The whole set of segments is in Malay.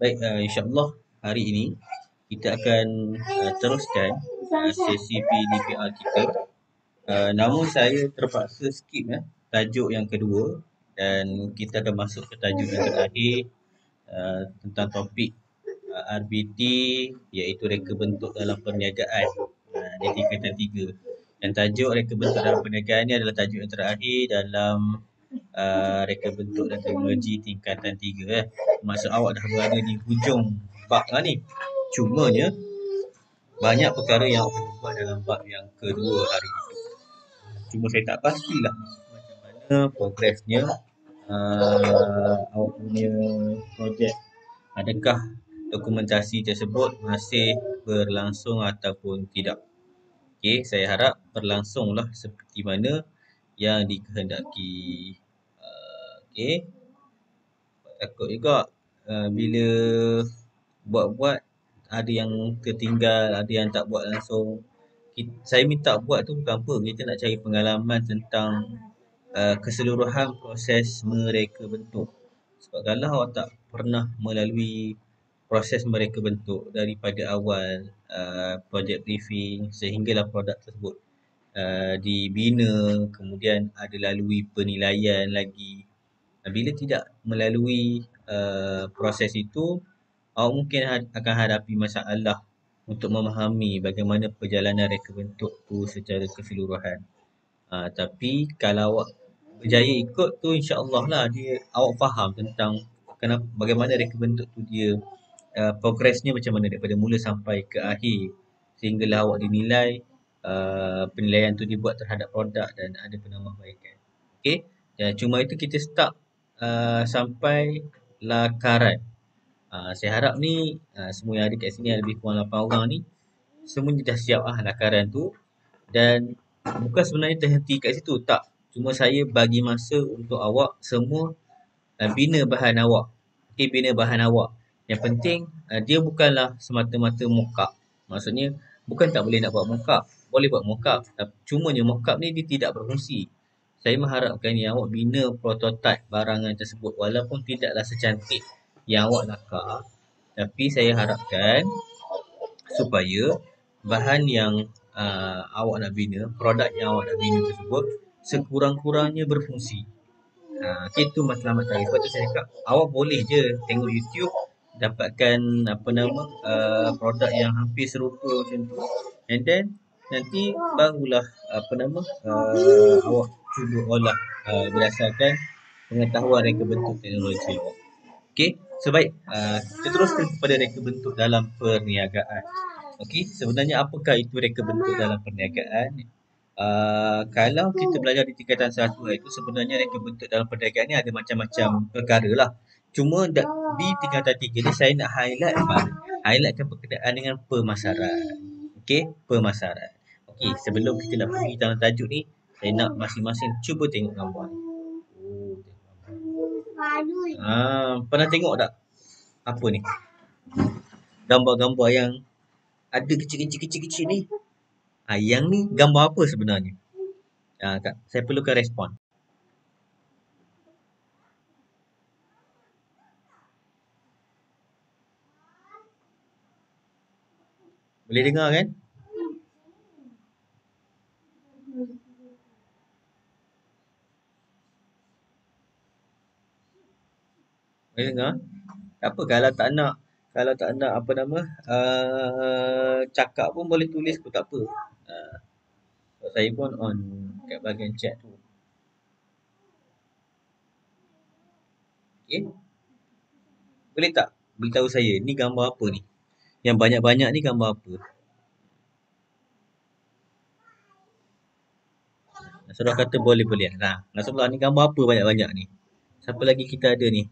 Baik, insyaAllah hari ini kita akan teruskan sesi PDPR kita. Namun saya terpaksa skip tajuk yang kedua dan kita akan masuk ke tajuk yang terakhir tentang topik RBT, iaitu reka bentuk dalam perniagaan di tingkatan 3. Dan tajuk reka bentuk dalam perniagaan ini adalah tajuk yang terakhir dalam reka bentuk dan teknologi tingkatan 3 . Maksud awak dah berada di hujung bab lah ni. Cumanya banyak perkara yang awak kena buat dalam bab yang kedua hari itu. Cuma saya tak pastilah macam mana progresnya awak punya projek. Adakah dokumentasi tersebut masih berlangsung ataupun tidak. Okey, saya harap berlangsunglah seperti mana yang dikehendaki. Okey, takut juga bila buat-buat ada yang tertinggal, ada yang tak buat langsung. Saya minta buat tu bukan apa, kita nak cari pengalaman tentang keseluruhan proses mereka bentuk. Sebab kalau awak tak pernah melalui proses mereka bentuk daripada awal project briefing sehinggalah produk tersebut dibina, kemudian ada lalui penilaian lagi. Bila tidak melalui proses itu, awak mungkin akan hadapi masalah untuk memahami bagaimana perjalanan reka bentuk tu secara keseluruhan. Tapi kalau awak berjaya ikut tu, insya-Allah lah awak faham tentang bagaimana reka bentuk tu dia progresnya macam mana daripada mula sampai ke akhir sehinggalah awak dinilai, penilaian tu dibuat terhadap produk dan ada penambahbaikan. Okey, cuma itu kita start sampai lakaran. Saya harap ni semua yang ada kat sini, ada lebih kurang 8 orang ni, semuanya dah siap lakaran tu. Dan bukan sebenarnya terhenti kat situ, tak. Cuma saya bagi masa untuk awak semua bina bahan awak. Okey, bina bahan awak. Yang penting dia bukanlah semata-mata mock-up. Maksudnya bukan tak boleh nak buat mock-up. Boleh buat mock-up. Cumanya mock-up ni dia tidak berfungsi. Saya mengharapkan yang awak bina prototype barangan tersebut walaupun tidaklah secantik yang awak nakar. Tapi saya harapkan supaya bahan yang awak nak bina, produk yang awak nak bina tersebut sekurang-kurangnya berfungsi. Itu matlamat saya. Sebab tu saya cakap awak boleh je tengok YouTube, dapatkan produk yang hampir serupa macam tu, and then nanti barulah awak cuba olah berdasarkan pengetahuan reka bentuk teknologi awak. Okey, sebaik kita teruskan kepada reka bentuk dalam perniagaan. Okey, sebenarnya apakah itu reka bentuk dalam perniagaan? Kalau kita belajar di tingkatan 1 itu, sebenarnya reka bentuk dalam perniagaan ni ada macam-macam perkara lah. Cuma di tingkatan 3 ni saya nak highlightkan berkenaan dengan pemasaran. Okey, pemasaran. Okey, sebelum kita nak pergi dalam tajuk ni, saya nak masing-masing cuba tengok gambar ni. Pernah tengok tak apa ni? Gambar-gambar yang ada kecil-kecil ni. Yang ni gambar apa sebenarnya? Saya perlukan respon. Boleh dengar kan? Boleh dengar? Tak apa, kalau tak nak cakap pun boleh tulis pun tak apa. Saya pun on kat bahagian chat tu. Okey. Boleh tak beritahu saya ni gambar apa ni? Yang banyak-banyak ni gambar apa? Nasrullah kata boleh. Nasrullah ni gambar apa banyak-banyak ni? Siapa lagi kita ada ni?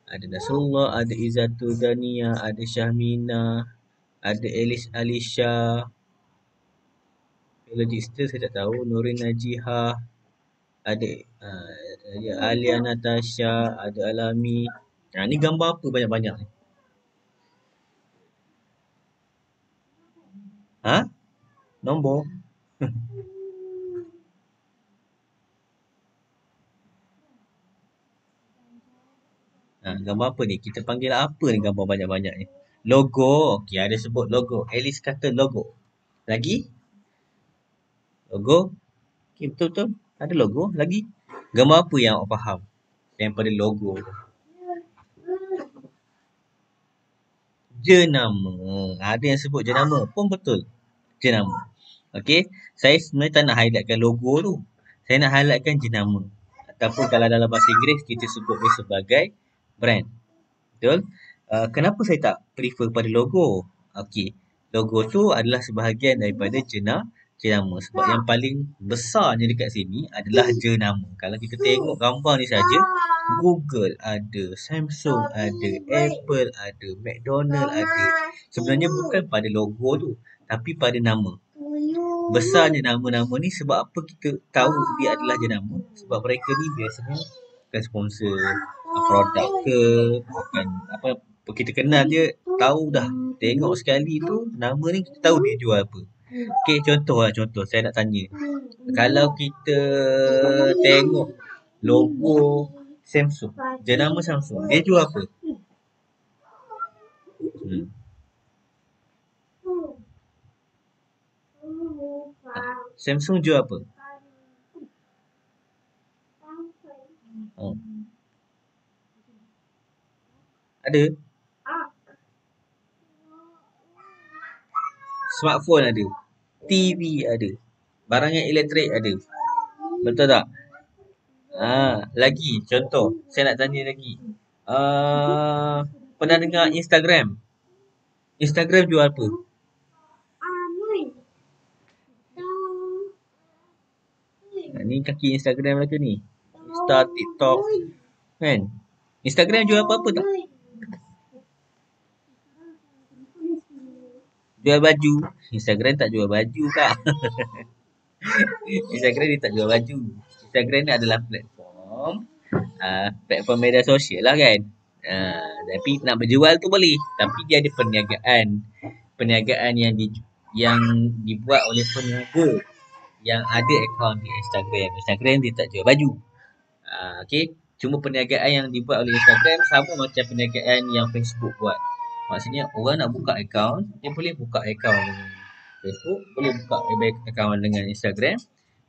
Ada Nasrullah, ada Izzatul Dania, ada Syahmina, ada Elis Alisha. Logista saya tak tahu. Nurin Najihah, ada Alia Natasha, ada Alami. Ni gambar apa banyak-banyak ni? Nombor? Gambar apa ni? Kita panggil apa ni gambar banyak-banyak ni? Logo. Okey, ada sebut logo. Alice kata logo. Lagi? Logo. Okey, betul-betul. Ada logo. Lagi? Gambar apa yang awak faham daripada logo tu? Jenama. Ada yang sebut jenama pun betul. Jenama. Okey. Saya sebenarnya tak nak highlightkan logo tu. Saya nak highlightkan jenama. Ataupun kalau dalam bahasa Inggeris kita sebut dia sebagai brand. Betul? Kenapa saya tak prefer pada logo? Okey. Logo tu adalah sebahagian daripada jenama. Sebab yang paling besarnya dekat sini adalah jenama. Kalau kita tengok gambar ni saja, Google ada, Samsung ada, Apple ada, McDonald ada. Sebenarnya bukan pada logo tu, tapi pada nama. Besarnya nama-nama ni sebab apa kita tahu dia adalah jenama? Sebab mereka ni biasanya akan sponsor produk ke, akan apa kita kenal dia, tahu dah. Tengok sekali tu nama ni kita tahu dia jual apa. Okey, contoh saya nak tanya. Kalau kita tengok logo Samsung, jenama Samsung, dia jual apa? Samsung jual apa? Ada? Smartphone ada. TV ada. Barangan elektrik ada. Betul tak? Lagi contoh, saya nak tanya lagi. Pernah dengar Instagram? Instagram jual apa? Ni kaki Instagram lah ke ni? Insta, TikTok. Kan? Instagram jual apa-apa tak? Jual baju. Instagram tak jual baju tak? Instagram dia tak jual baju. Instagram ni adalah platform media sosial lah kan. Tapi nak berjual tu boleh. Tapi dia ada perniagaan. Perniagaan yang dibuat oleh peniaga yang ada akaun di Instagram. Instagram dia tak jual baju. Okay. Cuma perniagaan yang dibuat oleh Instagram sama macam perniagaan yang Facebook buat. Maksudnya orang nak buka akaun, dia boleh buka akaun dengan Facebook, boleh buka akaun dengan Instagram.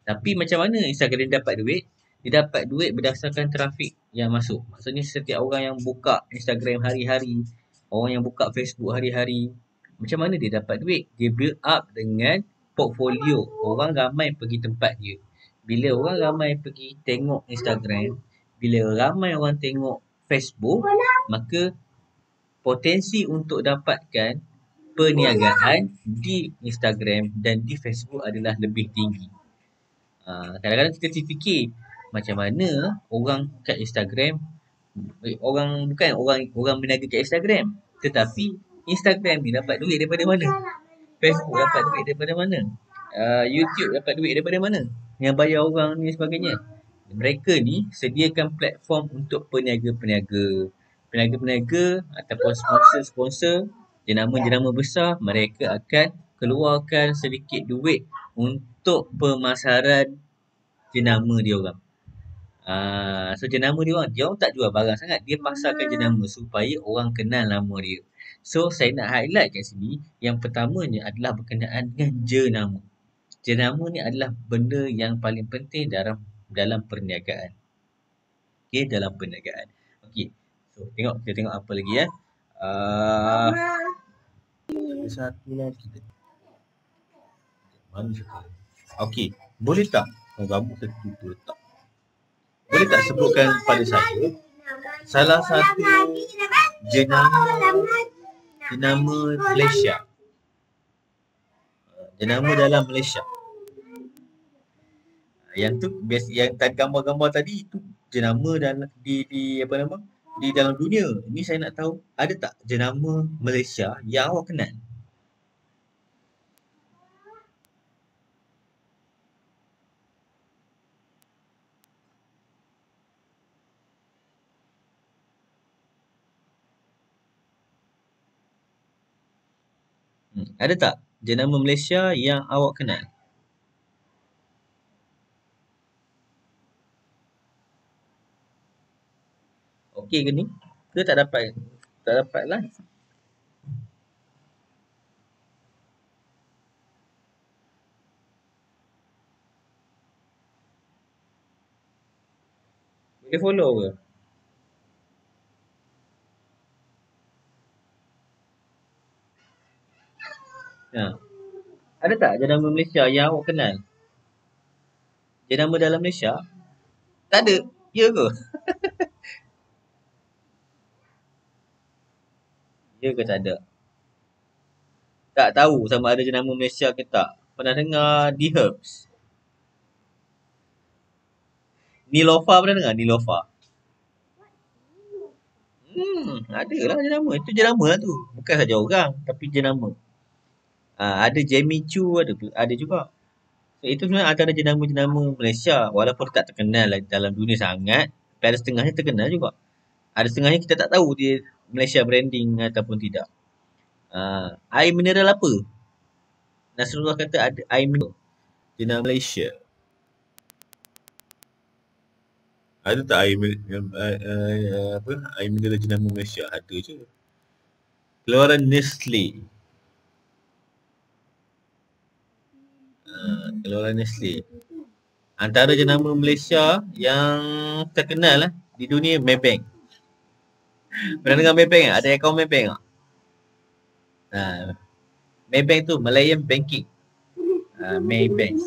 Tapi macam mana Instagram dapat duit? Dia dapat duit berdasarkan trafik yang masuk. Maksudnya setiap orang yang buka Instagram hari-hari, orang yang buka Facebook hari-hari, macam mana dia dapat duit? Dia build up dengan portfolio. Orang ramai pergi tempat dia. Bila orang ramai pergi tengok Instagram, bila ramai orang tengok Facebook, maka potensi untuk dapatkan perniagaan di Instagram dan di Facebook adalah lebih tinggi. Kadang-kadang kita terfikir macam mana orang kat Instagram, orang berniaga kat Instagram, tetapi Instagram ni dapat duit daripada mana? Facebook dapat duit daripada mana? YouTube dapat duit daripada mana? Yang bayar orang ni sebagainya. Mereka ni sediakan platform untuk peniaga-peniaga ataupun sponsor-sponsor jenama-jenama besar. Mereka akan keluarkan sedikit duit untuk pemasaran jenama dia orang. So jenama dia orang tak jual barang sangat, dia pasarkan jenama supaya orang kenal nama dia. So saya nak highlight kat sini, yang pertamanya adalah berkenaan dengan jenama. Jenama ni adalah benda yang paling penting dalam perniagaan. Okay, dalam perniagaan. Okay, so kita tengok apa lagi ya. Satu lagi. Mana satu? Okay, boleh tak? Rambut tertutup letak. Boleh tak sebutkan pada saya salah satu jenama Malaysia? Jenama dalam Malaysia. Yang tu biasa, yang tadi gambar-gambar tadi itu jenama dalam di dalam dunia. Ini saya nak tahu, ada tak jenama Malaysia yang awak kenal? Ada tak jenama Malaysia yang awak kenal? Okey ke ni? Ke tak dapat live. Boleh follow ke? Ha. Ada tak jenama Malaysia yang awak kenal? Jenama dalam Malaysia? Tak ada. Ya ke? Ya ke tak ada? Tak tahu sama ada jenama Malaysia ke tak. Pernah dengar The Herbs? Nilofa pernah dengar? Nilofa. Ada lah jenama. Itu jenama lah tu. Bukan saja orang, tapi jenama. Ada Jamie Chu ada juga. So, itu sebenarnya antara jenama-jenama Malaysia. Walaupun tak terkenal lah dalam dunia sangat, tapi ada setengahnya terkenal juga. Ada setengahnya kita tak tahu dia Malaysia branding ataupun tidak. Air mineral apa? Nasrullah kata ada air mineral. Jenama Malaysia. Ada tak air mineral jenama Malaysia? Ada je. Keluaran Nestle. Keluaran Nestle. Antara jenama Malaysia yang terkenal lah di dunia Maybank. Pernah dengar Maybank tak? Ada akaun Maybank tak? Maybank tu Malayan Banking. Maybank.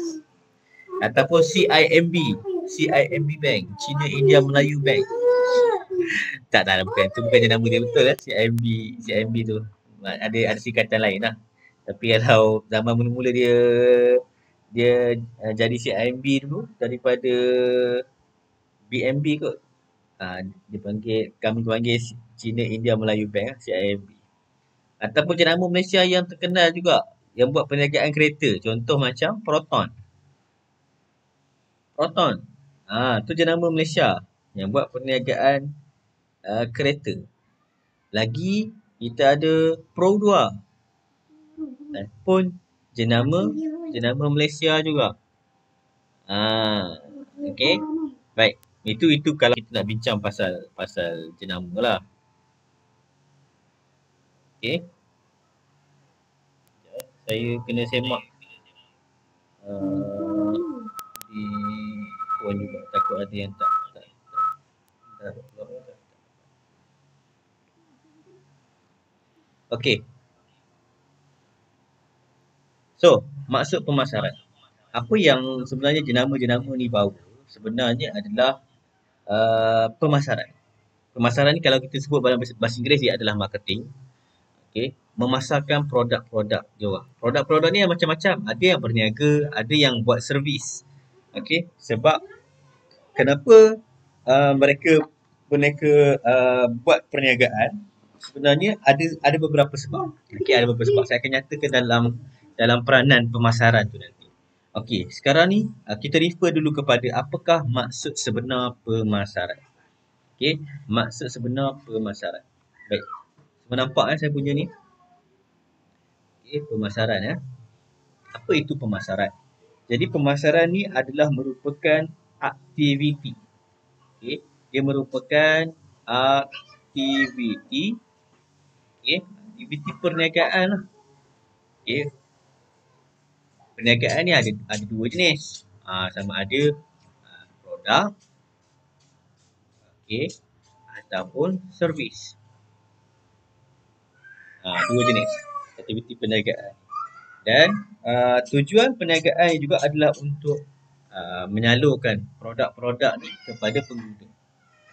Ataupun CIMB. CIMB Bank. Cina India Melayu Bank. Tak, bukan. Itu bukan nama dia betul lah. CIMB tu. Ada singkatan lain lah. Tapi kalau zaman mula-mula dia jadi CIMB dulu daripada BNB kot. Kami panggil Cina India Melayu Bank lah, CIMB. Ataupun jenama Malaysia yang terkenal juga yang buat perniagaan kereta. Contoh macam Proton. Proton. Tu jenama Malaysia yang buat perniagaan kereta. Lagi kita ada Pro 2. Pun jenama Malaysia juga. Okey. Baik. Itu kalau kita nak bincang pasal jenama lah. Okey. Saya kena semak di phone juga, takut ada yang tak. Okey. So, maksud pemasaran. Apa yang sebenarnya jenama-jenama ni bawa sebenarnya adalah pemasaran. Pemasaran ni kalau kita sebut dalam bahasa Inggeris dia adalah marketing. Okey, memasarkan produk-produk dia orang. Produk-produk ni macam-macam. Ada yang berniaga, ada yang buat servis. Okey, sebab kenapa mereka buat perniagaan? Sebenarnya ada beberapa sebab. Okey, ada beberapa sebab. Saya akan nyatakan dalam peranan pemasaran tu nanti. Okey, sekarang ni kita refer dulu kepada apakah maksud sebenar pemasaran. Okey, maksud sebenar pemasaran. Baik. Semua nampak saya punya ni? Okey, pemasaran ya. Apa itu pemasaran? Jadi pemasaran ni adalah merupakan aktiviti. Okey, dia merupakan aktiviti. Okey, aktiviti perniagaan lah. Okey. Perniagaan ni ada dua jenis. Sama ada produk, okey, ataupun servis. Dua jenis aktiviti perniagaan. Dan tujuan perniagaan juga adalah untuk menyalurkan produk-produk ni kepada pengguna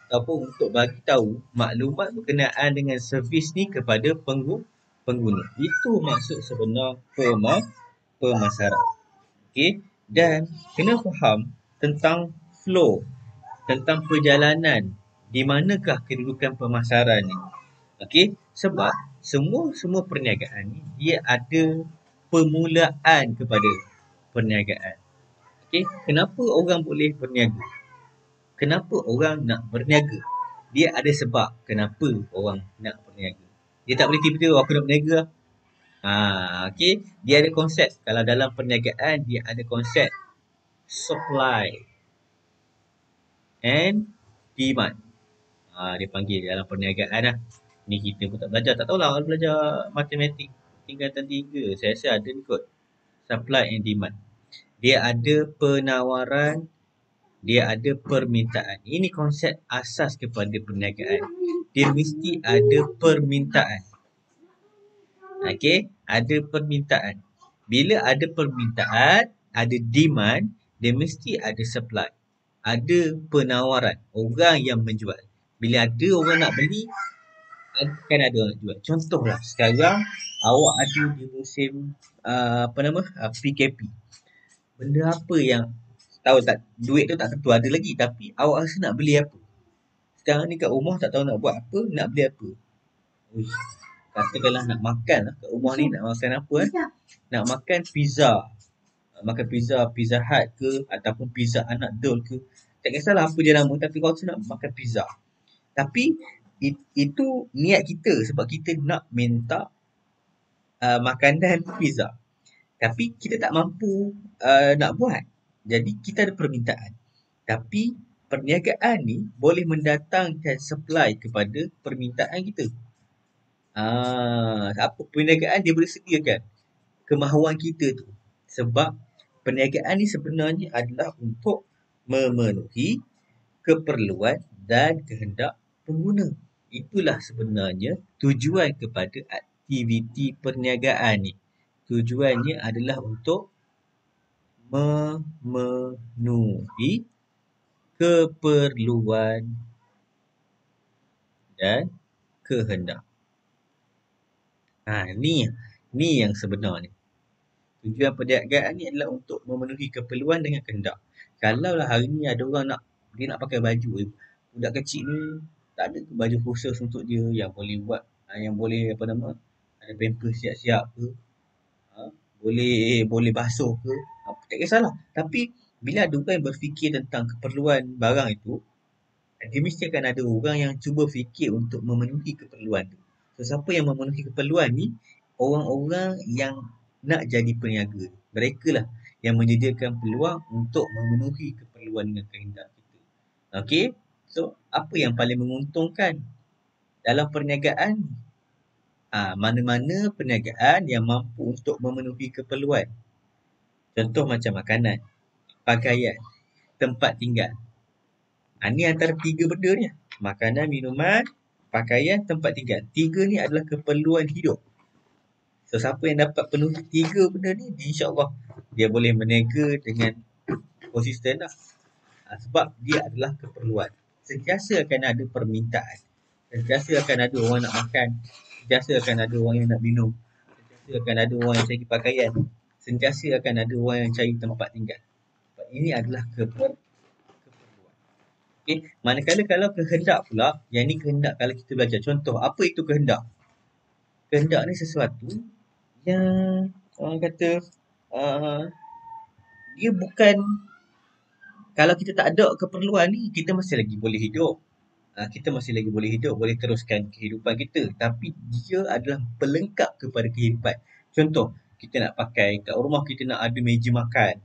ataupun untuk bagi tahu maklumat berkenaan dengan servis ni kepada pengguna. Itu maksud sebenar pemasaran. Okey, dan kena faham tentang flow, tentang perjalanan di manakah kedudukan pemasaran ni. Okey, sebab semua perniagaan ni dia ada permulaan kepada perniagaan. Okey, kenapa orang boleh berniaga? Kenapa orang nak berniaga? Dia ada sebab kenapa orang nak berniaga. Dia tak boleh tiba-tiba aku nak berniaga. Okey, dia ada konsep. Kalau dalam perniagaan dia ada konsep supply and demand. Dia panggil dalam perniagaan lah. Ni kita pun tak belajar. Tak tahulah kalau belajar matematik tingkatan 3. Saya rasa ada ni kot. Supply and demand. Dia ada penawaran, dia ada permintaan. Ini konsep asas kepada perniagaan. Dia mesti ada permintaan. Okey, ada permintaan. Bila ada permintaan, ada demand, dia mesti ada supply. Ada penawaran, orang yang menjual. Bila ada orang nak beli, akan ada orang nak jual. Contohlah, sekarang awak ada di musim PKP. Benda apa yang tahu tak, duit tu tak tentu ada lagi, tapi awak rasa nak beli apa? Sekarang ni kat rumah tak tahu nak buat apa, nak beli apa? Uish, katakanlah nak makan lah kat rumah ni, nak makan apa Nak makan pizza. Makan pizza, Pizza Hut ke ataupun pizza anak dol ke. Tak kisahlah apa dia nama, tapi kau rasa nak makan pizza. Tapi itu niat kita sebab kita nak minta makanan pizza. Tapi kita tak mampu nak buat. Jadi kita ada permintaan. Tapi perniagaan ni boleh mendatangkan supply kepada permintaan kita. Apa perniagaan dia boleh sediakan kemahuan kita tu. Sebab perniagaan ni sebenarnya adalah untuk memenuhi keperluan dan kehendak pengguna. Itulah sebenarnya tujuan kepada aktiviti perniagaan ni. Tujuannya adalah untuk memenuhi keperluan dan kehendak. Ni yang sebenarnya. Tujuan perniagaan ni adalah untuk memenuhi keperluan dengan kehendak. Kalaulah hari ni ada orang dia nak pakai baju, budak kecil ni tak ada baju khusus untuk dia yang boleh buat, yang boleh ada pampers siap-siap ke, boleh basuh ke, tak kisahlah. Tapi bila ada orang yang berfikir tentang keperluan barang itu, dia mesti akan ada orang yang cuba fikir untuk memenuhi keperluan tu. So, siapa yang memenuhi keperluan ni? Orang-orang yang nak jadi peniaga. Mereka lah yang menyediakan peluang untuk memenuhi keperluan dengan kehendak kita. Okey? So, apa yang paling menguntungkan dalam perniagaan? Mana-mana perniagaan yang mampu untuk memenuhi keperluan. Contoh macam makanan, pakaian, tempat tinggal. Ni antara 3 benda ni. Makanan, minuman, pakaian, tempat tinggal. 3 ni adalah keperluan hidup. So, siapa yang dapat penuhi 3 benda ni, insyaAllah dia boleh berniaga dengan konsisten lah. Sebab dia adalah keperluan. Sentiasa akan ada permintaan. Sentiasa akan ada orang nak makan. Sentiasa akan ada orang yang nak minum. Sentiasa akan ada orang yang cari pakaian. Sentiasa akan ada orang yang cari tempat tinggal. Sebab ini adalah keperluan. Okay. Manakala kalau kehendak pula, yang ni kehendak kalau kita belajar. Contoh, apa itu kehendak? Kehendak ni sesuatu yang orang kata dia bukan, kalau kita tak ada keperluan ni, kita masih lagi boleh hidup. Kita masih lagi boleh hidup, boleh teruskan kehidupan kita. Tapi dia adalah pelengkap kepada kehidupan. Contoh, kita nak pakai, kat rumah kita nak ada meja makan.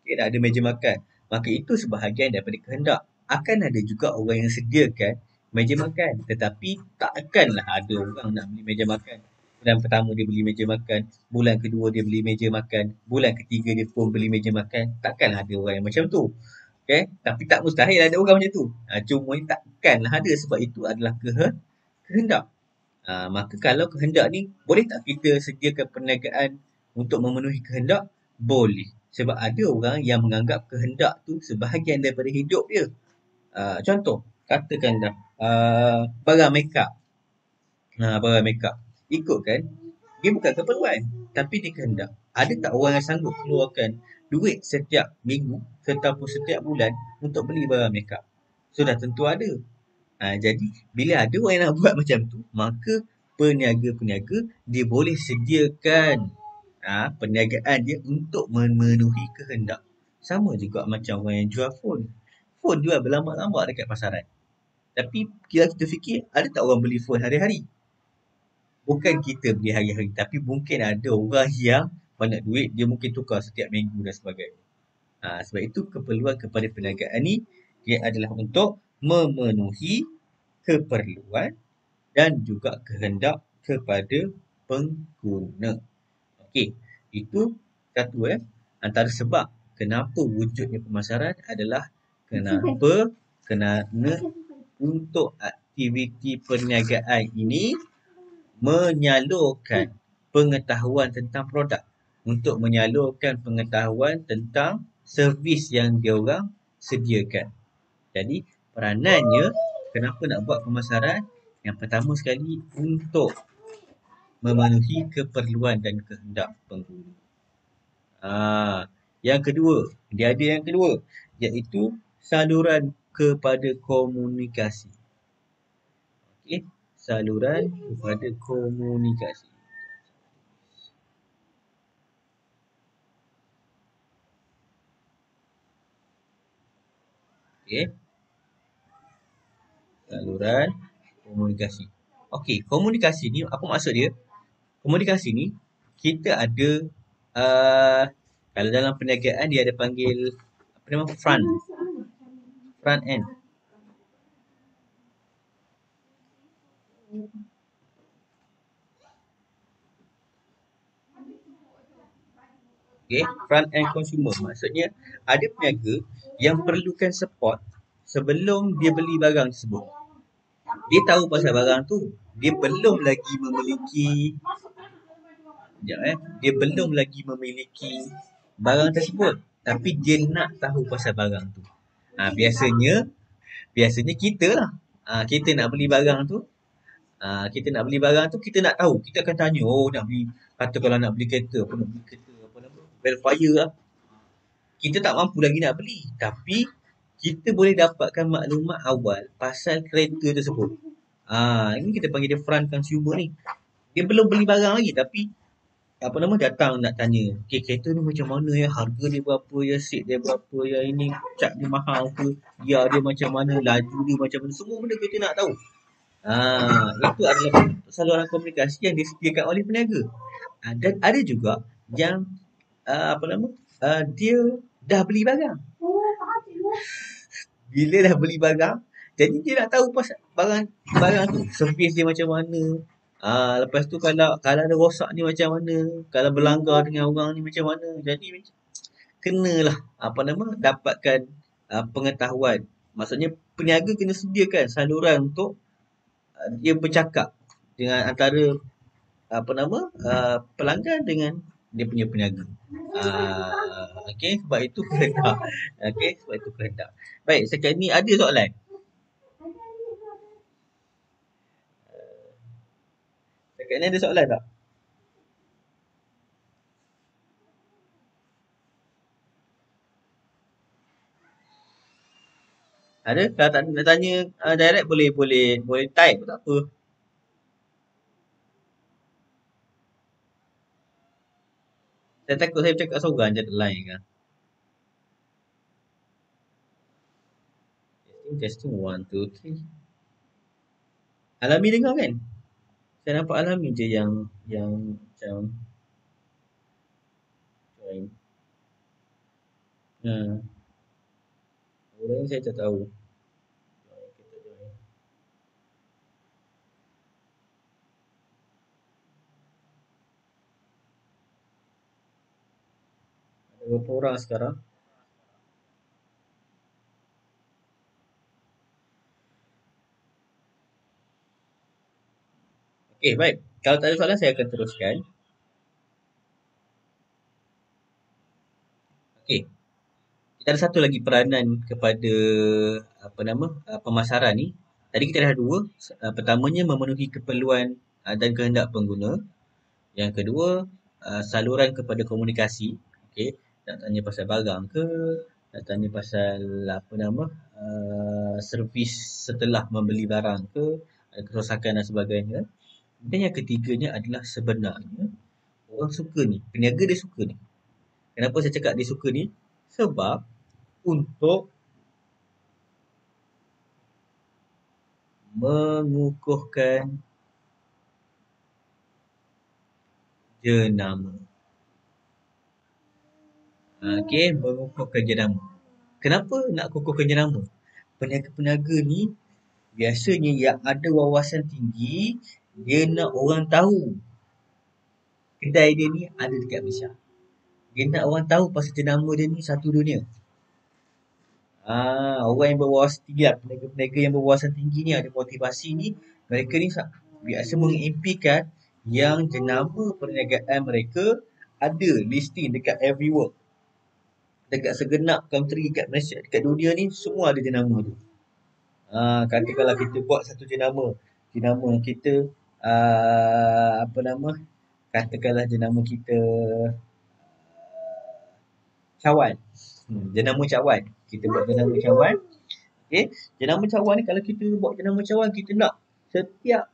Kita nak ada meja makan. Maka itu sebahagian daripada kehendak. Akan ada juga orang yang sediakan meja makan. Tetapi takkanlah ada orang nak beli meja makan. Bulan pertama dia beli meja makan. Bulan kedua dia beli meja makan. Bulan ketiga dia pun beli meja makan. Takkanlah ada orang yang macam tu. Okay? Tapi tak mustahil ada orang macam tu. Cuma takkanlah ada sebab itu adalah kehendak. Maka kalau kehendak ni, boleh tak kita sediakan perniagaan untuk memenuhi kehendak? Boleh. Sebab ada orang yang menganggap kehendak tu sebahagian daripada hidup dia. Contoh, katakanlah barang makeup. Barang makeup. Ikut kan, dia bukan keperluan, tapi dia kehendak. Ada tak orang yang sanggup keluarkan duit setiap minggu ataupun setiap bulan untuk beli barang makeup? Sudah tentu ada. Jadi, bila ada orang yang nak buat macam tu, maka peniaga-peniaga dia boleh sediakan perniagaan dia untuk memenuhi kehendak. Sama juga macam orang yang jual phone. Phone jual berlambak-lambak dekat pasaran. Tapi kita fikir, ada tak orang beli phone hari-hari? Bukan kita beli hari-hari, tapi mungkin ada orang yang banyak duit, dia mungkin tukar setiap minggu dan sebagainya. Sebab itu keperluan kepada perniagaan ni, dia adalah untuk memenuhi keperluan dan juga kehendak kepada pengguna. Okey, itu satu antara sebab kenapa wujudnya pemasaran adalah kerana untuk aktiviti perniagaan ini menyalurkan pengetahuan tentang produk, untuk menyalurkan pengetahuan tentang servis yang diorang sediakan. Jadi peranannya kenapa nak buat pemasaran? Yang pertama sekali untuk memenuhi keperluan dan kehendak pengguna. Yang kedua, dia ada yang kedua, iaitu saluran kepada komunikasi. Okey, saluran kepada komunikasi. Okey, saluran komunikasi. Okey, komunikasi ni apa maksud dia? Komunikasi ni kita ada kalau dalam perniagaan dia ada panggil apa nama front end. Okay, front end consumer maksudnya ada peniaga yang perlukan support sebelum dia beli barang tersebut. Dia tahu pasal barang tu, dia belum lagi memiliki dia belum lagi memiliki barang tersebut, tapi dia nak tahu pasal barang tu. Biasanya kita lah, kita nak beli barang tu, kita nak tahu, kita akan tanya, nak beli, kata kalau nak beli kereta, apa nama, Velfire lah. Kita tak mampu lagi nak beli, tapi kita boleh dapatkan maklumat awal pasal kereta tersebut. Ini kita panggil dia front consumer ni. Dia belum beli barang lagi, tapi datang nak tanya, okay, kereta ni macam mana ya, harga dia berapa ya, seat dia berapa ya, ini cat dia mahal ke, gear dia macam mana, laju dia macam mana, semua benda kita nak tahu. Itu adalah saluran komunikasi yang disediakan oleh peniaga. Dan ada juga yang dia dah beli barang. Bila dah beli barang, jadi dia nak tahu pasal barang tu, servis dia macam mana. Lepas tu kalau ada rosak ni macam mana, kalau berlanggar dengan orang ni macam mana. Jadi kenalah dapatkan pengetahuan. Maksudnya peniaga kena sediakan saluran untuk dia bercakap dengan antara pelanggan dengan dia punya peniaga. Okey, sebab itu kehendak. Baik, sekarang ni ada soalan. Sekarang ni ada soalan tak? Ada? Kalau tak nak tanya direct boleh type, tak apa. Saya takut saya bercakap seorang je line kan. Testing 1, 2, 3. Alami dengar kan? Saya nampak Alami je yang macam join. Orang saya tak tahu. Ada berapa orang sekarang? Okey, baik. Kalau tak ada soalan, saya akan teruskan. Okey. Kita ada satu lagi peranan kepada pemasaran ni. Tadi kita dah dua. Pertamanya memenuhi keperluan dan kehendak pengguna. Yang kedua, saluran kepada komunikasi. Okey, nak tanya pasal barang ke, nak tanya pasal servis setelah membeli barang ke, kerosakan dan sebagainya. Dan yang ketiganya adalah sebenarnya orang suka ni, peniaga dia suka ni. Kenapa saya cakap dia suka ni? Sebab untuk mengukuhkan jenama. Okey, mengukuhkan jenama. Kenapa nak kukuhkan jenama? Peniaga-peniaga ni Biasanya yang ada wawasan tinggi, dia nak orang tahu kedai dia ni ada dekat Malaysia. Dia nak orang tahu pasal jenama dia ni satu dunia. Orang yang berwawasan tinggi lah, peniaga-peniaga yang berwawasan tinggi ni ada motivasi ni, mereka ni biasa mengimpikan yang jenama perniagaan mereka ada listing dekat every world. Dekat segenap country dekat Malaysia, dekat dunia ni semua ada jenama tu. Katakanlah kita buat satu jenama kita apa nama? Katakanlah jenama kita Cawan. Jenama Cawan. Kita buat jenama Cawan. Okey, jenama Cawan ni kalau kita buat jenama Cawan, kita nak setiap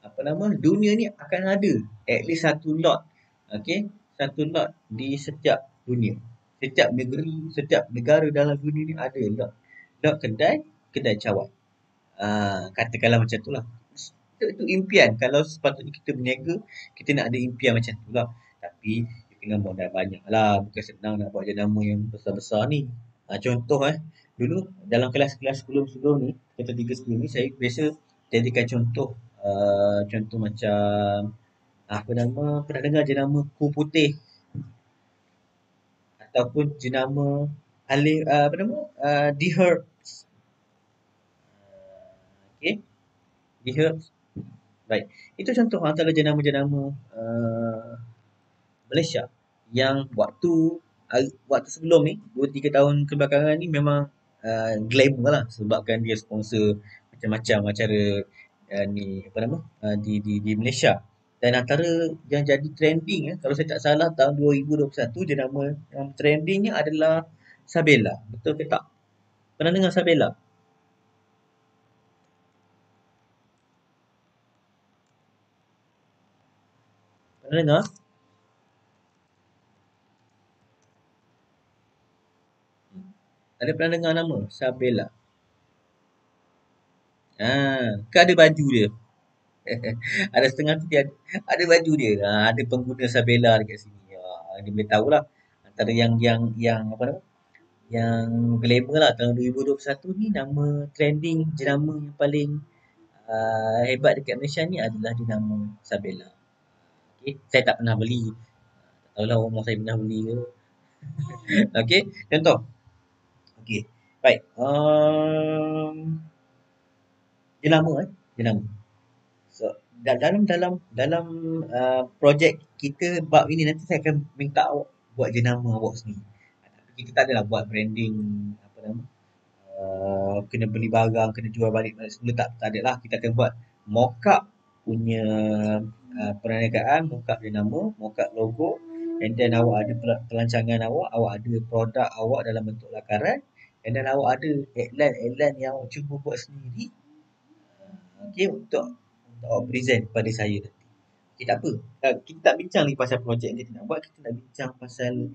apa nama dunia ni akan ada at least satu lot. Okey, satu lot di setiap dunia. Setiap negeri, setiap negara dalam dunia ni ada lot kedai Cawan. Katakanlah macam tu lah. Itu impian. Kalau sepatutnya kita berniaga, kita nak ada impian macam tu lah. Tapi dia kena modal banyak lah. Bukan senang nak buat jenama yang besar-besar ni. Contoh dulu dalam kelas-kelas sebelum-sebelum ni, kata 3 sebelum ni, saya biasa jadikan contoh. Contoh macam apa nama, pernah dengar jenama Ku Putih ataupun jenama Alif apa nama, The Herbs. Okay, The Herbs. Baik. Itu contoh antara jenama-jenama Malaysia yang waktu sebelum ni 2-3 tahun kebelakangan ni memang glamour lah sebabkan dia sponsor macam-macam acara ni apa nama di Malaysia. Dan antara yang jadi trending kalau saya tak salah tahun 2021 jenama yang trendingnya adalah Sabella. Betul ke tak? Pernah dengar Sabella? Pernah dengar? Ada pernah dengar nama Sabella? Kan ada baju dia. Ada setengah tu dia ada baju dia. Ada pengguna Sabella dekat sini. Dia boleh tahulah antara yang apa nama? Yang glamour lah tahun 2021 ni nama trending jenama yang paling hebat dekat Malaysia ni adalah jenama Sabella. Okey, saya tak pernah beli. Tak tahulah rumah saya pernah beli ke. Okey, contoh. Okey. Baik. Jenama jenama. So, dalam projek kita bab ini nanti saya akan minta awak buat jenama awak sendiri. Tapi kita tak adalah buat branding apa nama kena beli barang, kena jual balik semula tak ada lah. Kita akan buat mock-up punya perniagaan, mock-up jenama, mock-up logo, and then awak ada pelancangan awak ada produk awak dalam bentuk lakaran, and then awak ada iklan yang awak cuba buat sendiri. Okey, untuk awak present kepada saya nanti. Okay, tak apa. Kita tak bincang lagi pasal projek yang kita nak buat. Kita nak bincang pasal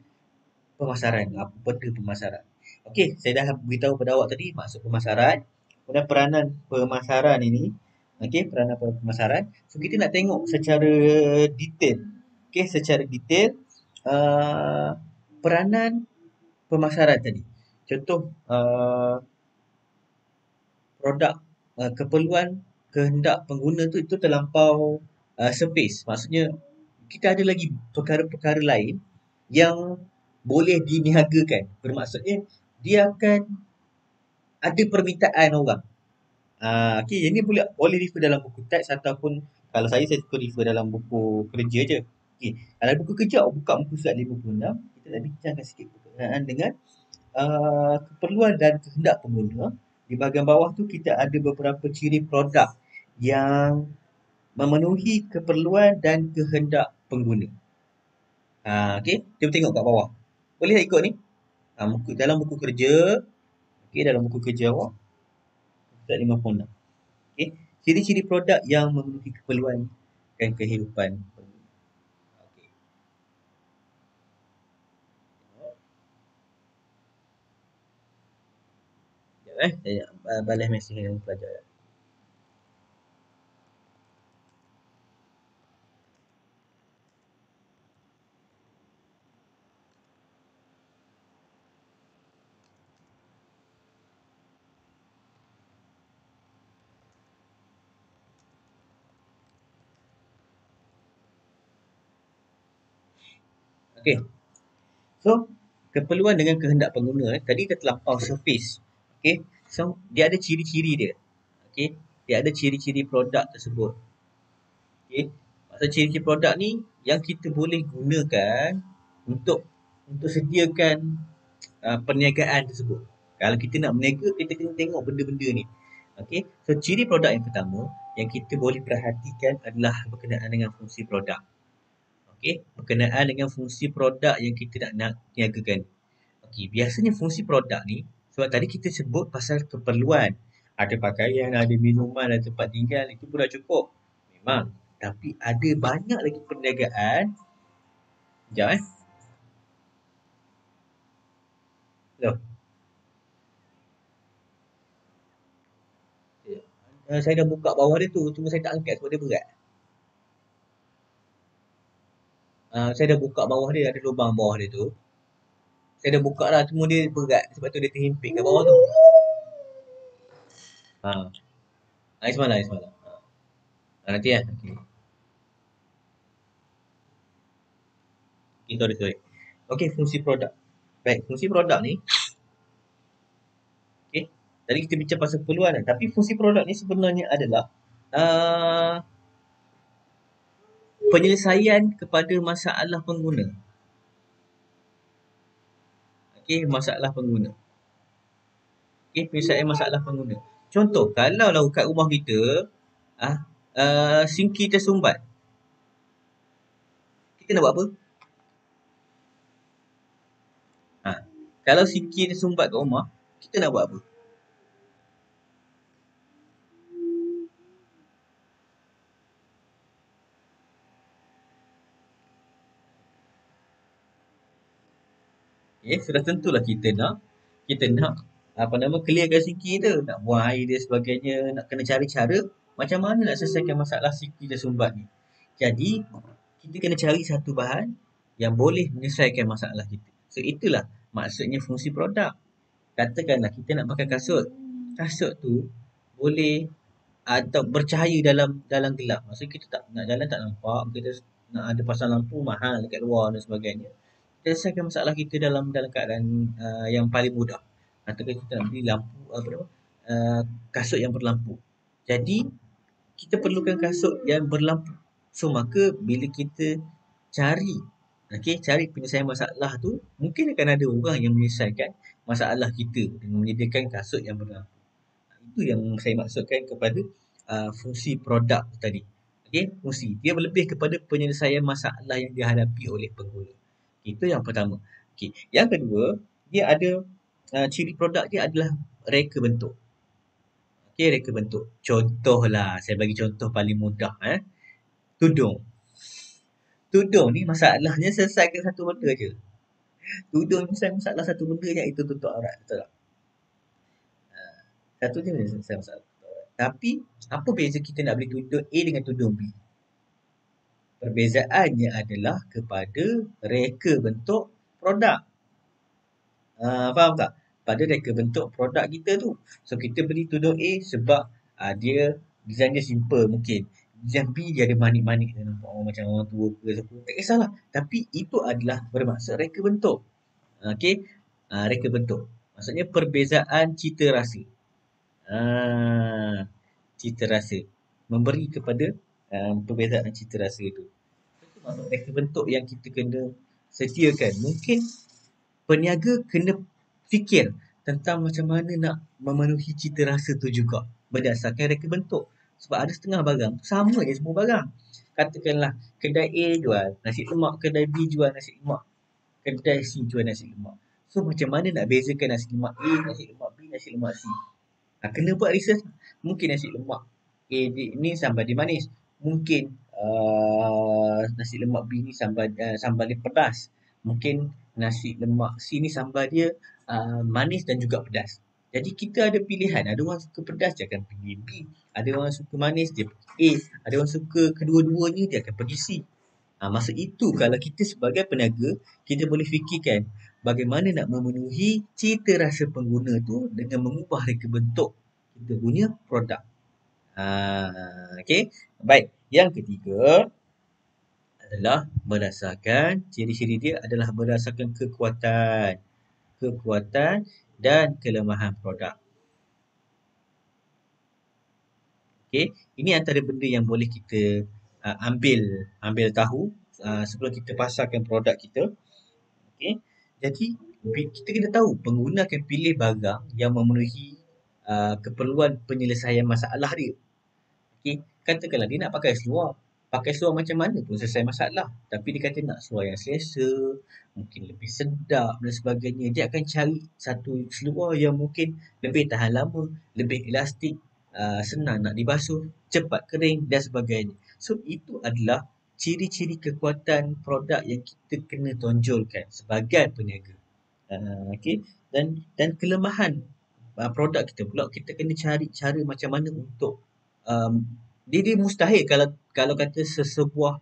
pemasaran. Apa benda pemasaran. Okey, saya dah beritahu pada awak tadi maksud pemasaran. Kemudian peranan pemasaran ini. Okey, peranan pemasaran. So, kita nak tengok secara detail. Okey, secara detail. Peranan pemasaran tadi. Contoh, produk keperluan kehendak pengguna tu itu terlampau space. Maksudnya kita ada lagi perkara-perkara lain yang boleh diniagakan. Bermaksudnya dia akan ada permintaan orang. Okay, yang ni boleh refer dalam buku teks ataupun kalau saya suka refer dalam buku kerja je. Okay, kalau buku kerja awak buka muka surat 56, kita nak bincangkan sikit berkenaan dengan keperluan dan kehendak pengguna. Di bahagian bawah tu kita ada beberapa ciri produk yang memenuhi keperluan dan kehendak pengguna. Okey, kita tengok kat bawah. Boleh tak ikut ni? Dalam buku kerja, okey, dalam buku kerja awak, surat 56. Okey, ciri-ciri produk yang memenuhi keperluan dan kehidupan pengguna. Okey. Sekejap saya balas mesej dengan pelajar. Okey. So, keperluan dengan kehendak pengguna tadi dah terlampau surface. Okey. So, dia ada ciri-ciri dia. Okey. Dia ada ciri-ciri produk tersebut. Okey. Maksud ciri-ciri produk ni yang kita boleh gunakan untuk sediakan perniagaan tersebut. Kalau kita nak berniaga, kita kena tengok benda-benda ni. Okey. So, ciri produk yang pertama yang kita boleh perhatikan adalah berkenaan dengan fungsi produk. Okey, berkenaan dengan fungsi produk yang kita nak niagakan. Okey, biasanya fungsi produk ni, sebab tadi kita sebut pasal keperluan. Ada pakaian, ada minuman, ada tempat tinggal, itu pun dah cukup. Memang. Tapi ada banyak lagi perniagaan. Sekejap Hello. Saya dah buka bawah dia tu, cuma saya tak angkat sebab dia berat. Saya dah buka bawah dia, ada lubang bawah dia tu. Saya dah buka lah, cuma dia berat. Sebab tu dia terhimpit kat bawah tu. Air semalam, air semalam. Nanti kan? Okay. Sorry. Okey, fungsi produk. Baik, fungsi produk ni, okey. Tadi kita bincang pasal keperluan kan. Tapi fungsi produk ni sebenarnya adalah uh, penyelesaian kepada masalah pengguna. Okey, masalah pengguna. Okey, penyelesaian masalah pengguna. Contoh, kalau lah kat rumah kita, sinki tersumbat. Kita nak buat apa? Kalau sinki tersumbat kat rumah, kita nak buat apa? Sudah tentulah kita nak clearkan sinki tu, nak buang air dia sebagainya, nak kena cari cara macam mana nak selesaikan masalah sinki tersumbat ni. Jadi kita kena cari satu bahan yang boleh menyelesaikan masalah kita. So itulah maksudnya fungsi produk. Katakanlah kita nak pakai kasut. Kasut tu boleh atau bercahaya dalam gelap. Maksudnya kita tak nak jalan tak nampak, kita nak ada pasang lampu mahal dekat luar dan sebagainya. Kita selesaikan masalah kita dalam keadaan yang paling mudah. Katakan kita nak beli lampu kasut yang berlampu. Jadi kita perlukan kasut yang berlampu. So maka bila kita cari cari penyelesaian masalah tu, mungkin akan ada orang yang menyelesaikan masalah kita dengan menyediakan kasut yang berlampu. Itu yang saya maksudkan kepada fungsi produk tadi. Okey, fungsi. Dia lebih kepada penyelesaian masalah yang dihadapi oleh pengguna. Itu yang pertama. Okey, yang kedua, dia ada ciri produk dia adalah reka bentuk. Okey, reka bentuk. Contohlah, saya bagi contoh paling mudah tudung. Tudung ni masalahnya selesaikan satu benda je. Tudung ni masalah satu benda je, itu tutup aurat. Betul tak? Satu je selesai masalah. Tapi, apa beza kita nak beli tudung A dengan tudung B? Perbezaannya adalah kepada reka bentuk produk. Faham tak? Pada reka bentuk produk kita tu. So, kita beli tudung A sebab dia design dia simple mungkin. Design B dia ada manik-manik. Dia nampak macam orang tua ke siapa. Tak kisahlah. Tapi itu adalah bermaksud reka bentuk. Okey? Reka bentuk. Maksudnya perbezaan cita rasa. Cita rasa. Memberi kepada perbezaan cita rasa itu. Itu maksud reka bentuk yang kita kena sediakan. Mungkin peniaga kena fikir tentang macam mana nak memenuhi cita rasa tu juga berdasarkan reka bentuk. Sebab ada setengah barang sama je semua barang. Katakanlah kedai A jual nasi lemak, kedai B jual nasi lemak, kedai C jual nasi lemak. So macam mana nak bezakan nasi lemak A, nasi lemak B, nasi lemak C? Kena buat research. Mungkin nasi lemak A ni sambal dia manis. Mungkin nasi lemak B ni sambal dia pedas. Mungkin nasi lemak C ni sambal dia manis dan juga pedas. Jadi kita ada pilihan. Ada orang suka pedas, dia akan pergi B. Ada orang suka manis, dia pergi A. Ada orang suka kedua-duanya, dia akan pergi C. Maksud itu kalau kita sebagai peniaga, kita boleh fikirkan bagaimana nak memenuhi cita rasa pengguna tu dengan mengubah reka bentuk kita punya produk. Okey. Baik. Yang ketiga, adalah berdasarkan ciri-ciri dia adalah berdasarkan kekuatan dan kelemahan produk. Okey, ini antara benda yang boleh kita ambil tahu sebelum kita pasarkan produk kita. Okey. Jadi kita kena tahu pengguna akan pilih barang yang memenuhi keperluan penyelesaian masalah dia. Okey, katakanlah dia nak pakai seluar. Pakai seluar macam mana pun selesai masalah. Tapi dia kata nak seluar yang selesa, mungkin lebih sedap dan sebagainya. Dia akan cari satu seluar yang mungkin lebih tahan lama, lebih elastik, senang nak dibasuh, cepat kering dan sebagainya. So, itu adalah ciri-ciri kekuatan produk yang kita kena tonjolkan sebagai peniaga. Okey, dan kelemahan produk kita pula kita kena cari cara macam mana untuk um, dia mustahil kalau kata sesebuah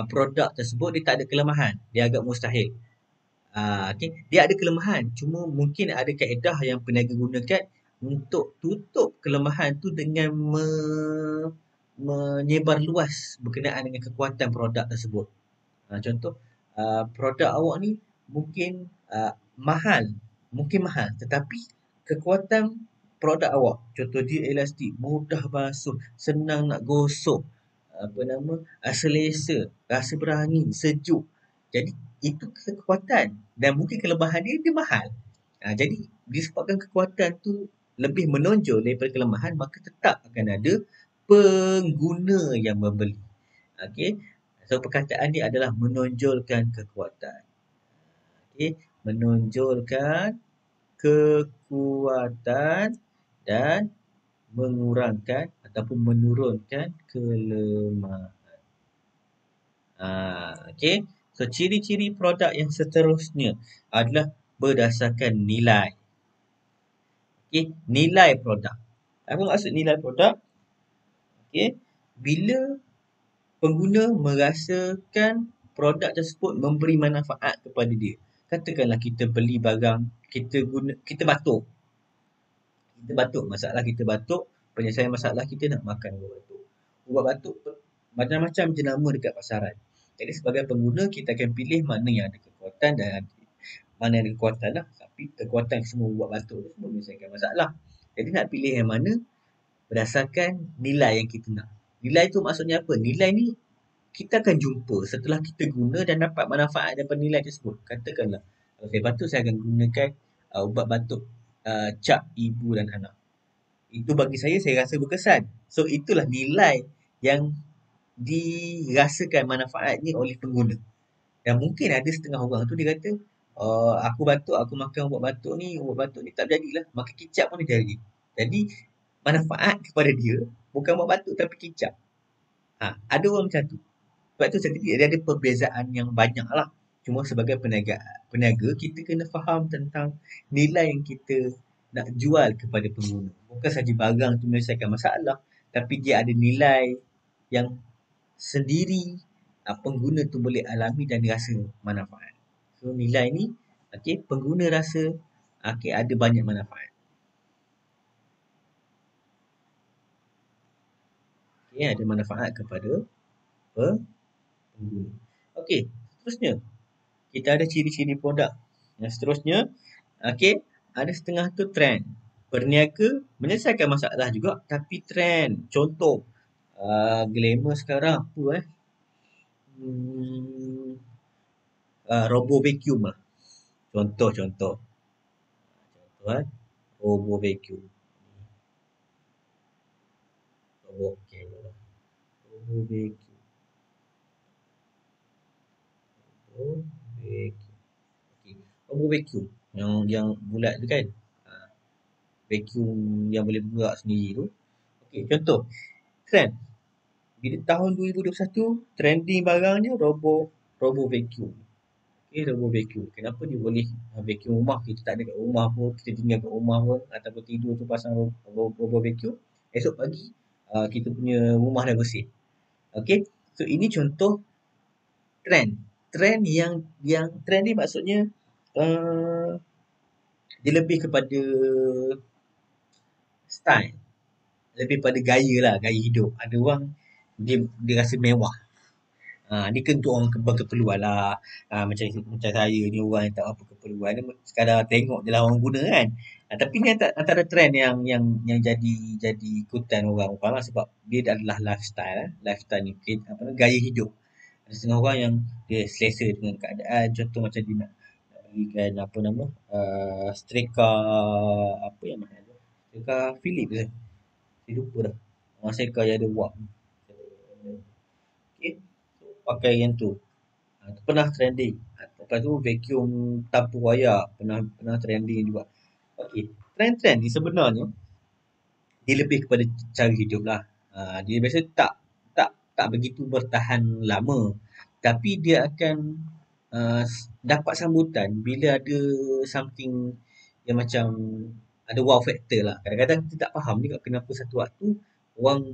produk tersebut dia tak ada kelemahan, dia agak mustahil. Okey, dia ada kelemahan, cuma mungkin ada kaedah yang peniaga gunakan untuk tutup kelemahan tu dengan menyebar luas berkenaan dengan kekuatan produk tersebut. Contoh, produk awak ni mungkin mahal, tetapi kekuatan produk awak, contoh dia elastik, mudah basuh, senang nak gosok, selesa, rasa berangin, sejuk. Jadi itu kekuatan dan mungkin kelemahan dia, dia mahal. Jadi disebabkan kekuatan tu lebih menonjol daripada kelemahan, maka tetap akan ada pengguna yang membeli. Okey. So perkataan dia adalah menonjolkan kekuatan. Okey, menonjolkan kekuatan dan mengurangkan ataupun menurunkan kelemahan. Okey. So ciri-ciri produk yang seterusnya adalah berdasarkan nilai. Okey, nilai produk. Apa maksud nilai produk? Okey, bila pengguna merasakan produk tersebut memberi manfaat kepada dia. Katakanlah kita beli barang, kita batuk. Masalah kita batuk, penyelesaian masalah kita nak makan ubat batuk. Ubat batuk macam-macam jenama dekat pasaran. Jadi sebagai pengguna kita akan pilih mana yang ada kekuatan dan mana yang ada kekuatan lah. Tapi kekuatan semua ubat batuk tu semua menyelesaikan masalah. Jadi nak pilih yang mana berdasarkan nilai yang kita nak. Nilai tu maksudnya apa? Nilai ni kita akan jumpa setelah kita guna dan dapat manfaat daripada nilai tersebut. Katakanlah, kalau saya batuk, saya akan gunakan ubat batuk cap ibu dan anak. Itu bagi saya rasa berkesan. So, itulah nilai yang dirasakan manfaatnya oleh pengguna. Dan mungkin ada setengah orang tu dia kata, aku batuk, aku makan ubat batuk ni tak jadilah. Maka kicap pun dia jadi. Jadi, manfaat kepada dia bukan ubat batuk tapi kicap. Ada orang macam tu. Sebab tu saya kata dia ada perbezaan yang banyak lah. Cuma sebagai peniaga kita kena faham tentang nilai yang kita nak jual kepada pengguna. Bukan saja barang tu menyelesaikan masalah, tapi dia ada nilai yang sendiri pengguna tu boleh alami dan rasa manfaat. So nilai ni, pengguna rasa ada banyak manfaat. Ada manfaat kepada pengguna. Seterusnya kita ada ciri-ciri produk. Yang seterusnya, ada setengah tu trend. Berniaga menyelesaikan masalah juga tapi trend. Contoh, glamour sekarang apa robo vacuum lah. Contoh robo vacuum. Robo vacuum. Robo vacuum yang bulat tu kan. Vacuum yang boleh bergerak sendiri tu. Contoh, trend. Bila tahun 2021, trending barangnya robo vacuum. Robo vacuum. Kenapa dia boleh vacuum rumah? Kita tak ada kat rumah pun, kita tinggal kat rumah pun ataupun tidur tu pasang robo vacuum. Esok pagi kita punya rumah dah bersih. So ini contoh trend. Trend yang trend ni maksudnya dia lebih kepada style. Lebih pada gaya lah, gaya hidup. Ada orang dia rasa mewah. Ni kan untuk orang berkeperluan lah. Macam saya ni orang yang tak apa keperluan. Dia sekadar tengok je lah orang guna kan. Tapi ni antara trend yang jadi ikutan orang-orang lah, sebab dia adalah lifestyle. Lifestyle ni gaya hidup. Ada setengah orang yang dia selesa dengan keadaan. Contoh macam dia nak belikan apa nama, setrika, apa yang mahal tu? Setrika Philips je. Saya lupa dah. Setrika yang ada wak. Okay. So, pakai yang tu. Itu pernah trending. Lepas tu vacuum Tupperware pernah trending juga. Okey, trend-trend ni sebenarnya dia lebih kepada cara hidup lah. Dia biasa tak begitu bertahan lama. Tapi dia akan dapat sambutan bila ada something yang macam ada wow factor lah. Kadang-kadang kita tak faham juga kenapa satu waktu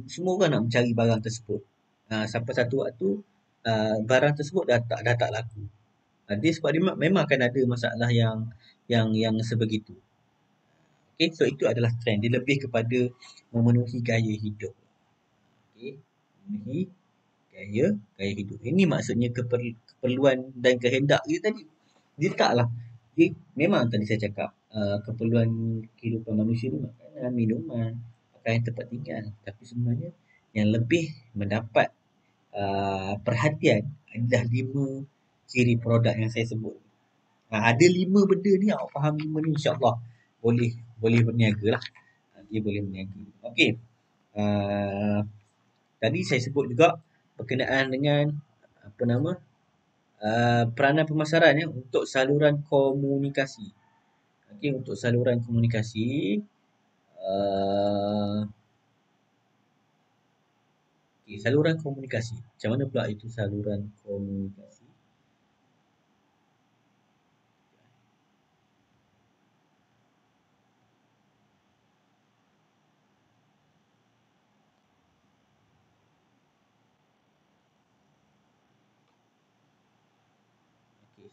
semua orang nak mencari barang tersebut. Sampai satu waktu barang tersebut dah tak laku. Dia sebab dia memang akan ada masalah yang sebegitu. Okay, so itu adalah trend. Dia lebih kepada memenuhi gaya hidup. Okay, memenuhi gaya hidup. Ini maksudnya keperluan dan kehendak kita tadi. Dia taklah. Dia memang tadi saya cakap keperluan kehidupan manusia ni makanan, minuman, pakaian, tempat tinggal. Tapi sebenarnya yang lebih mendapat perhatian adalah 5 ciri produk yang saya sebut. Ada 5 benda ni, awak faham 5 ni, insyaAllah boleh berniaga lah. Dia boleh berniaga. Okey. Tadi saya sebut juga berkenaan dengan apa nama, peranan pemasaran ya untuk saluran komunikasi. Okey, untuk saluran komunikasi, uh, saluran komunikasi. Macam mana pula itu saluran komunikasi?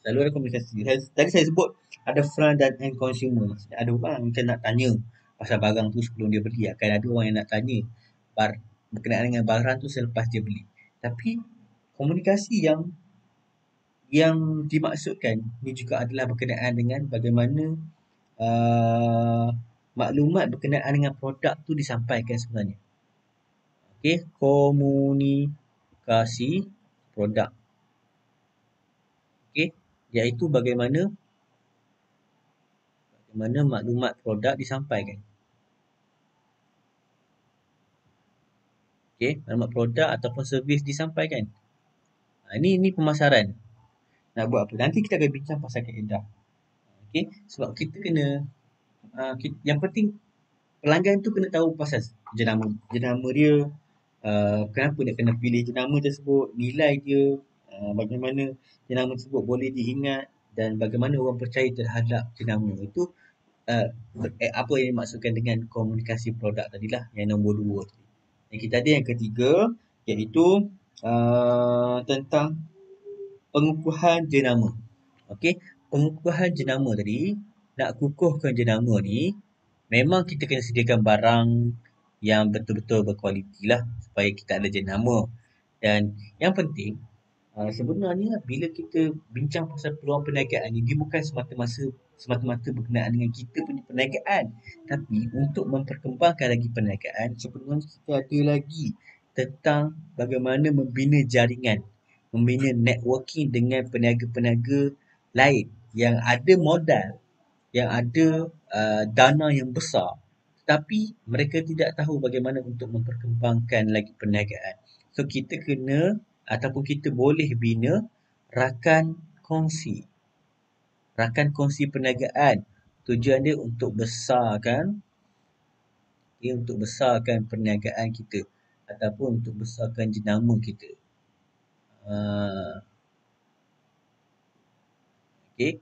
Saluran komunikasi. Tadi saya sebut ada front dan end consumer. Maksudnya ada orang yang nak tanya pasal barang tu sebelum dia beli. Akan ada orang yang nak tanya berkenaan dengan barang tu selepas dia beli. Tapi komunikasi yang dimaksudkan ni juga adalah berkenaan dengan bagaimana uh, maklumat berkenaan dengan produk tu disampaikan sebenarnya. Okey, komunikasi produk. Okey, iaitu bagaimana maklumat produk disampaikan. Okey, maklumat produk ataupun servis disampaikan. Ini pemasaran. Nak buat apa? Nanti kita akan bincang pasal kaedah. Okey, sebab kita kena yang penting pelanggan tu kena tahu pasal jenama dia, kenapa dia kena pilih jenama tersebut, nilai dia, bagaimana jenama tersebut boleh diingat dan bagaimana orang percaya terhadap jenama itu. Apa yang dimaksudkan dengan komunikasi produk tadilah, yang nombor 2 tadi. Yang kita ada yang ketiga, iaitu tentang pengukuhan jenama. Okey, pengukuhan jenama tadi, nak kukuhkan jenama ni, memang kita kena sediakan barang yang betul-betul berkualiti lah supaya kita ada jenama. Dan yang penting, sebenarnya bila kita bincang pasal peluang perniagaan ni, dia bukan semata-mata berkenaan dengan kita punya perniagaan, tapi untuk memperkembangkan lagi perniagaan, sebenarnya kita ada lagi tentang bagaimana membina jaringan, membina networking dengan peniaga-peniaga lain yang ada modal, yang ada dana yang besar, tapi mereka tidak tahu bagaimana untuk memperkembangkan lagi perniagaan. So kita kena ataupun kita boleh bina rakan kongsi. Rakan kongsi perniagaan. Tujuan dia untuk besarkan perniagaan kita ataupun untuk besarkan jenama kita. Okey,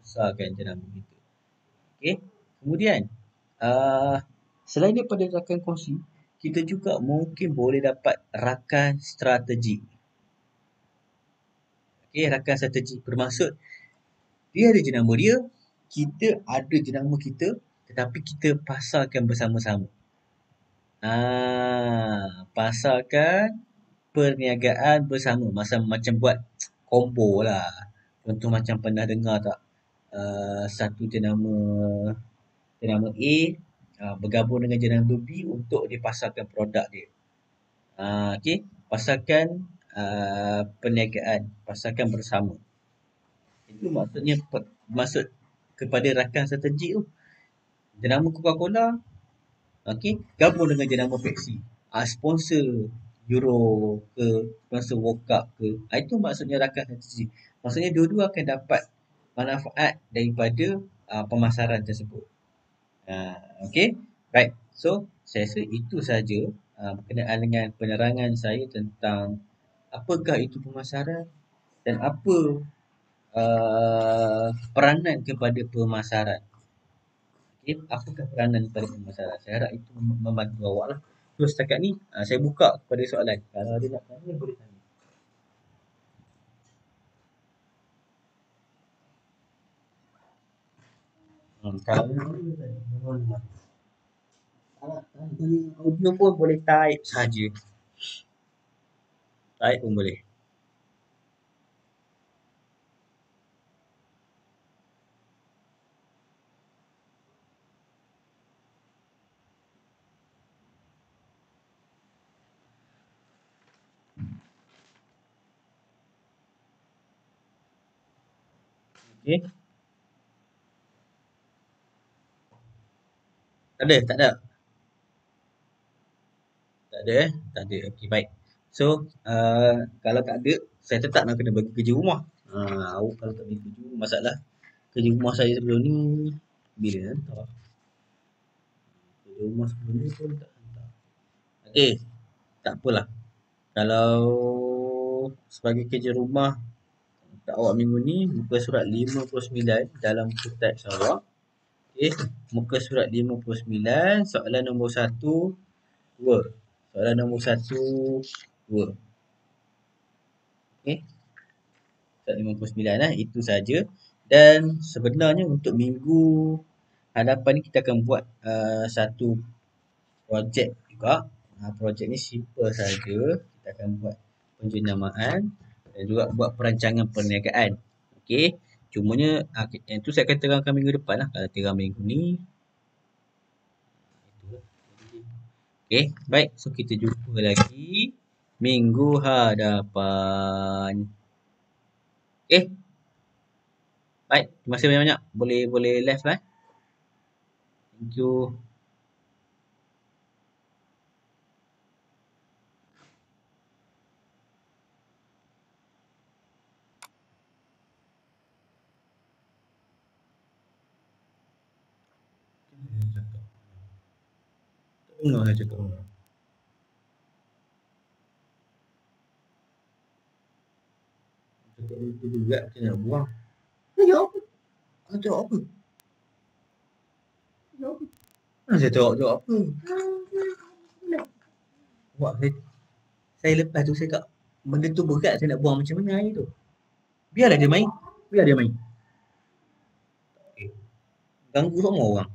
besarkan jenama kita. Okey. Kemudian selain daripada rakan kongsi, kita juga mungkin boleh dapat rakan strategi. Okey, rakan strategi bermaksud dia ada jenama dia, kita ada jenama kita, tetapi kita pasarkan bersama-sama. Pasarkan perniagaan bersama. Macam buat combo lah. Contoh macam pernah dengar tak? Satu jenama A bergabung dengan jenama B untuk dipasarkan produk dia. Okey, pasarkan perniagaan, pasarkan bersama. Itu maksudnya maksud kepada rakan strategik tu. Jenama Coca-Cola, okey, gabung dengan jenama Pepsi. Sponsor Euro ke, sponsor World Cup ke. Itu maksudnya rakan strategik. Maksudnya dua-dua akan dapat manfaat daripada pemasaran tersebut. Okey, baik. So, saya rasa itu saja berkenaan dengan penerangan saya tentang apakah itu pemasaran dan apa peranan kepada pemasaran. Okay, apakah peranan kepada pemasaran? Saya harap itu membantu awak lah. So, setakat ni saya buka kepada soalan. Kalau ada nak tanya, boleh tanya. Kalau boleh tanya. Kalau tanya audio pun boleh type saja. Type pun boleh. Okay. Tak ada? Tak ada? Tak ada Tak ada. Okey, baik. So, kalau tak ada, saya tetap nak kena bagi kerja rumah. Awak kalau tak bagi kerja rumah, masalah kerja rumah saya sebelum ni, bila hantar? Kerja rumah sebelum ni pun tak hantar. Okey, tak apalah. Kalau sebagai kerja rumah untuk awak minggu ni, muka surat 59 dalam buku teks awak. Okey, muka surat 59, soalan nombor 1, 2. Soalan nombor 1, 2. Okey. Soalan 59 itu saja. Dan sebenarnya untuk minggu hadapan ni kita akan buat satu projek juga. Projek ni simple saja. Kita akan buat penjenamaan dan juga buat perancangan perniagaan. Okey. Cumanya yang tu saya akan terangkan minggu depan lah. Kalau terang minggu ni. Okey, baik. So kita jumpa lagi minggu hadapan. Okey. Baik, terima kasih banyak-banyak. Boleh live lah. Thank you. Tak dengar saya cakap. Cakap itu juga macam nak buang. Jawab apa? Jawab apa? Jawab apa? Saya jawab apa? Buat saya lepas tu saya kat benda tu berat, saya nak buang macam mana air tu. Biarlah dia main. Biar dia main. Okay. Ganggu semua orang.